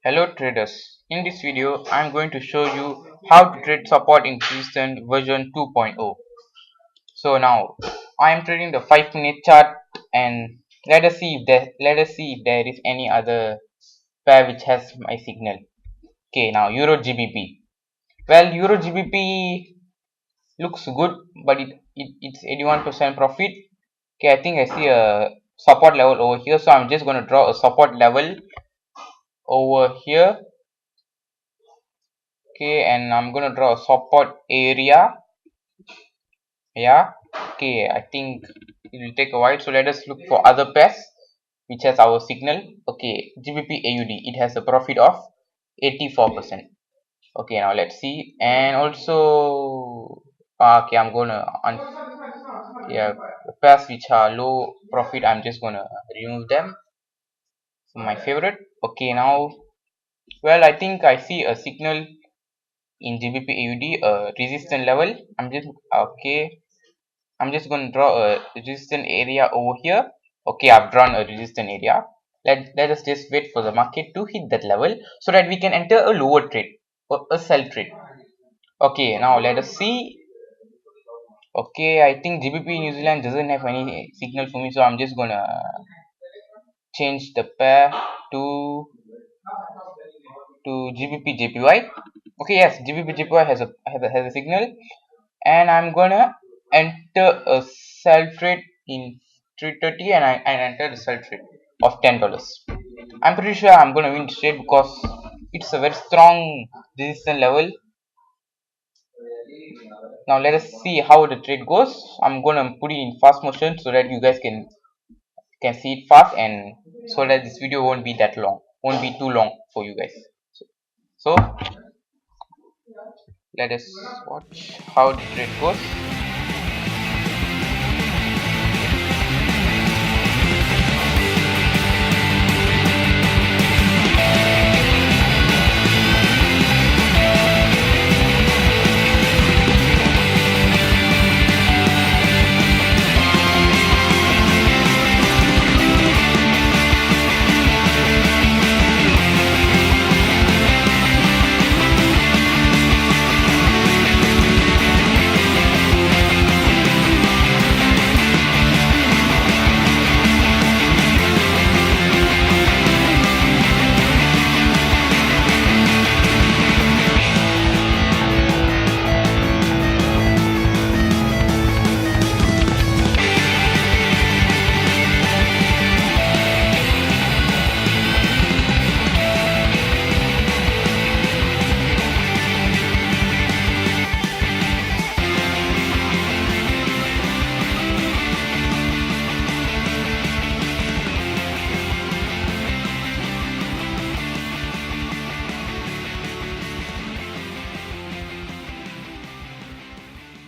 Hello traders, in this video I am going to show you how to trade support in Houston version 2.0. So now I am trading the 5-minute chart and let us see if there is any other pair which has my signal. Okay, now Euro GBP. Well, Euro GBP looks good, but it's 81% profit. Okay, I think I see a support level over here, so I'm just going to draw a support level over here. Okay, and I'm gonna draw a support area. Yeah, okay, I think it will take a while, so let us look for other pairs which has our signal. Okay, GBP AUD, it has a profit of 84%. Okay, now let's see. And also okay, I'm gonna yeah, the pairs which are low profit, I'm just gonna remove them from my favorite. Okay, now, well, I think I see a signal in GBP AUD, resistance level. I'm just going to draw a resistance area over here. Okay, I've drawn a resistance area. Let us just wait for the market to hit that level so that we can enter a lower trade or a sell trade. Okay, now let us see. Okay, I think GBP New Zealand doesn't have any signal for me, so I'm just gonna change the pair to GBP JPY. Okay, yes, GBP JPY has a signal, and I'm gonna enter a sell trade in 330, and I enter the sell trade of $10. I'm pretty sure I'm gonna win this trade because it's a very strong resistance level. Now let us see how the trade goes. I'm gonna put it in fast motion so that you guys can see it fast, and so that this video won't be too long for you guys. So let us watch how the trade goes.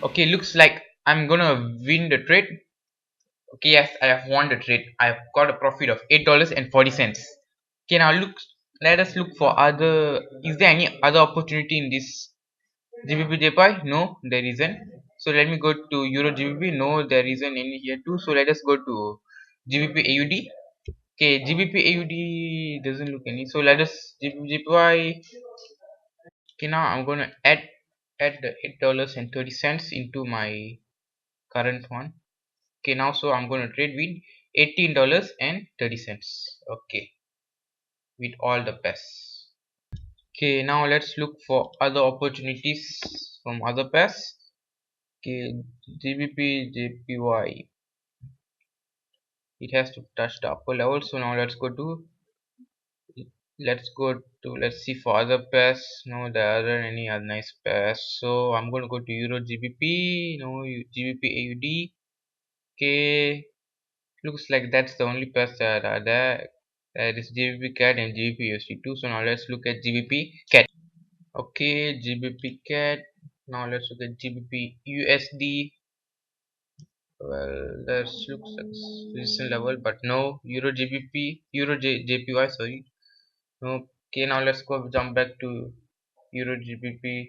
Okay, looks like I'm gonna win the trade. Okay, yes, I have won the trade. I've got a profit of $8.40. Okay, now let us look for other. Is there any other opportunity in this GBP JPY? No, there isn't. So let me go to Euro GBP. No, there isn't any here too. So let us go to GBP AUD. Okay, GBP AUD doesn't look any. So let us GBP JPY. Okay, now I'm gonna add the $8.30 into my current one. Okay, now so I'm going to trade with $18.30. Okay, with all the pairs. Okay, now let's look for other opportunities from other pairs. Okay, GBP JPY, it has to touch the upper level, so now let's see for other pairs. No, there aren't any other nice pairs, so I'm going to go to Euro GBP. No, GBP AUD. Okay, looks like that's the only pairs that are there. There is GBP CAD and GBP USD2. So now let's look at GBP CAD. Okay, GBP CAD. Now let's look at GBP USD. Well, that looks like resistance level, but no. JPY. Sorry. No. Okay, now let's go jump back to Euro GBP.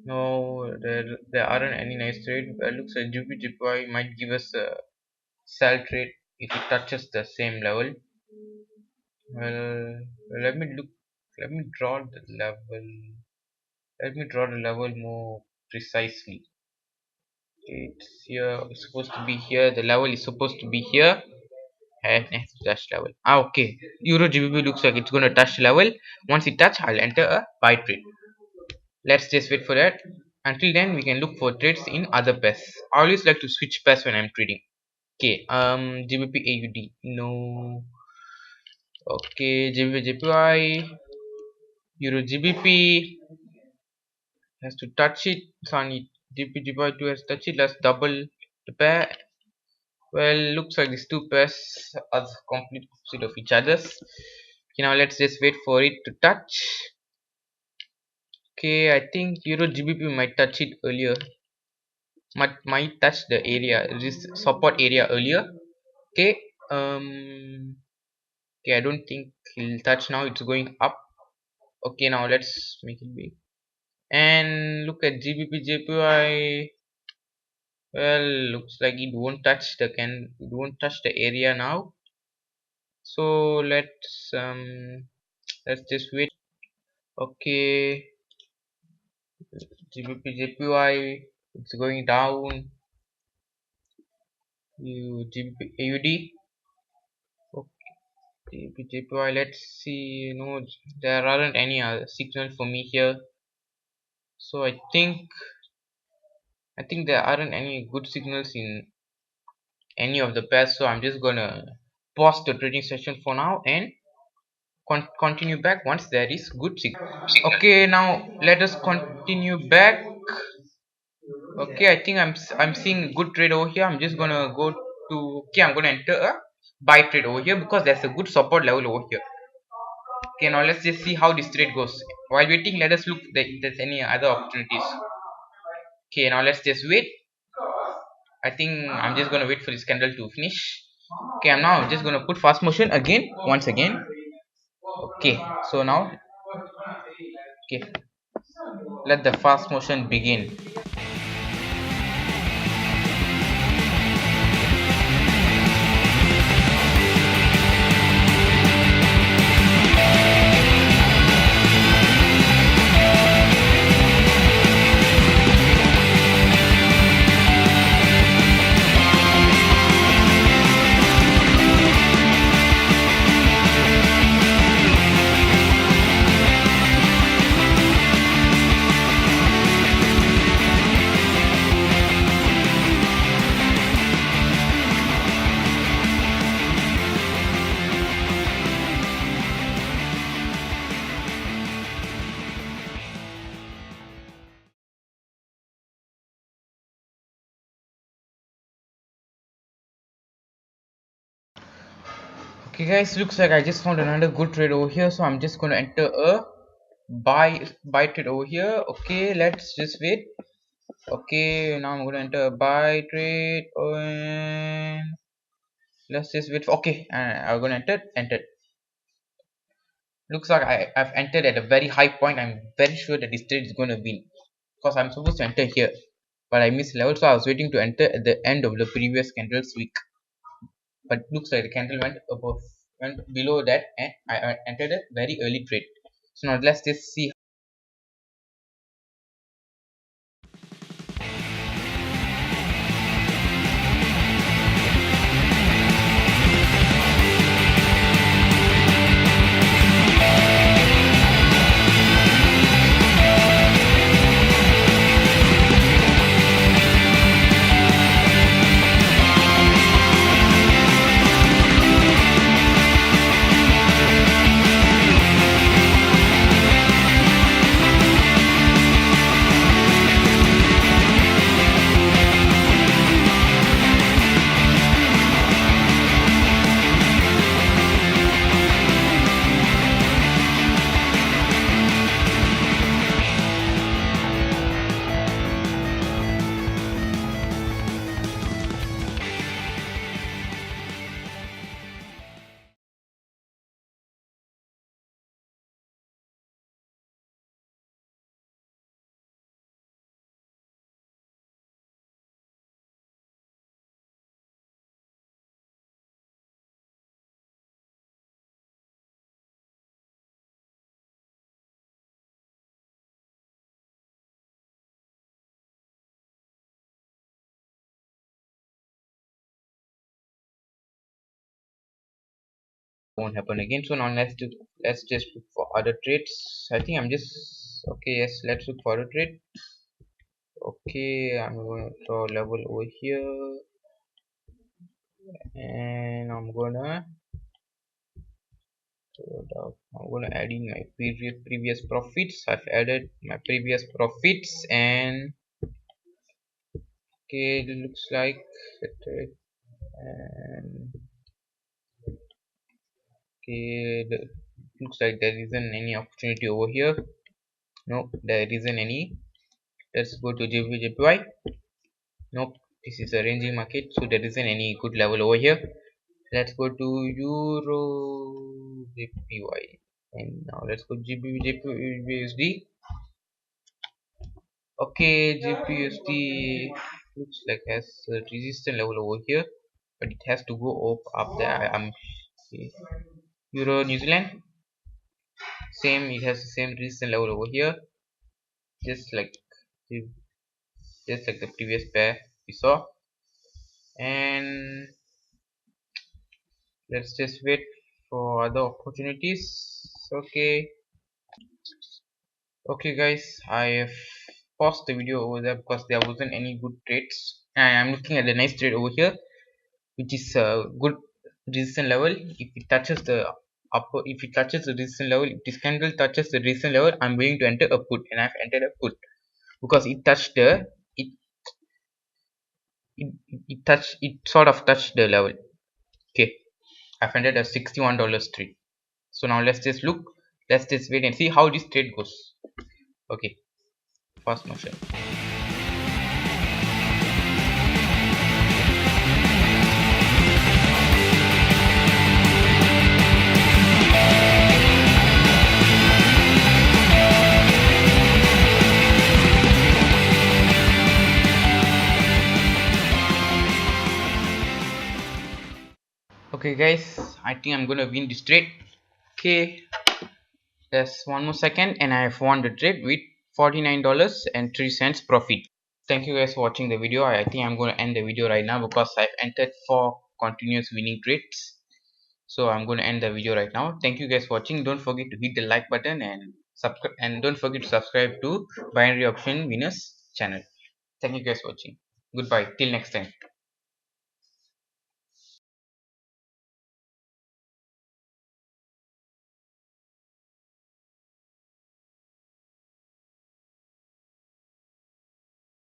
No, there aren't any nice trade. It looks like GBP JPY might give us a sell trade if it touches the same level. Well, let me look Let me draw the level. Let me draw the level more precisely. It's here. It's supposed to be here. The level is supposed to be here. And it has to touch level. Okay. Euro GBP looks like it's going to touch level. Once it touch, I'll enter a buy trade. Let's just wait for that. Until then, we can look for trades in other pairs. I always like to switch pairs when I'm trading. Okay. GBP AUD. No. Okay. GBP JPY. Euro GBP has to touch it. Sunny GBP JPY 2 has to touch it. Let's double the pair. Well, looks like these two pairs are complete opposite of each other's. Okay, now let's just wait for it to touch. Okay, I think Euro GBP might touch it earlier. Might touch the area, this support area earlier. Okay, okay, I don't think he'll touch now. It's going up. Okay, now let's make it big. And look at GBP JPY. Well, looks like it won't touch the it won't touch the area now. So let's just wait. Okay, GBP JPY, it's going down. GBP AUD. Okay, GBP JPY. Let's see. No, there aren't any other signal for me here. So I think there aren't any good signals in any of the pairs. So I'm just gonna pause the trading session for now and continue back once there is good signal. Okay, now let us continue back. Okay, I think I'm seeing good trade over here. I'm just gonna go to, okay, I'm gonna enter a buy trade over here because there's a good support level over here. Okay, now let's just see how this trade goes. While waiting, let us look if there's any other opportunities. Okay, now let's just wait. I think I'm just gonna wait for this candle to finish. Okay, I'm now just gonna put fast motion again, once again. Okay, so now, okay, let the fast motion begin. Okay guys, looks like I just found another good trade over here, so I'm just gonna enter a buy trade over here. Okay, let's just wait. Okay, now I'm gonna enter a buy trade and let's just wait for, okay, and I'm gonna enter. Looks like I've entered at a very high point. I'm very sure that this trade is gonna win because I'm supposed to enter here, but I missed level, so I was waiting to enter at the end of the previous candle's week. But looks like the candle went below that, and I entered a very early trade. So now let's just see. won't happen again. So now let's just look for other trades. I think I'm just okay. Yes, let's look for other trade. Okay, I'm going to draw level over here, and I'm gonna add in my previous profits. I've added my previous profits, and okay, it looks like it, and okay, looks like there isn't any opportunity over here. No, there isn't any. Let's go to JPY. Nope, this is a ranging market, so there isn't any good level over here. Let's go to Euro JPY, and now let's go JPUSD. Okay, JPUSD looks like has a resistance level over here, but it has to go up there. I'm okay. Euro New Zealand, same. It has the same resistance level over here, just like the the previous pair we saw. And let's just wait for other opportunities. Okay. Okay guys, I have paused the video over there because there wasn't any good trades, and I'm looking at the nice trade over here, which is a good resistance level. If it touches the if it touches the resistance level, if this candle touches the resistance level, I'm going to enter a put, and I've entered a put because it touched the it it sort of touched the level. Okay, I've entered a $61 trade. So now let's just look, let's just wait and see how this trade goes. Okay, fast motion. Okay guys, I think I'm gonna win this trade. Okay, there's one more second and I have won the trade with $49.03 profit. Thank you guys for watching the video. I think I'm gonna end the video right now because I've entered 4 continuous winning trades. So I'm gonna end the video right now. Thank you guys for watching. Don't forget to hit the like button and subscribe, and don't forget to subscribe to Binary Option Winners channel. Thank you guys for watching. Goodbye till next time.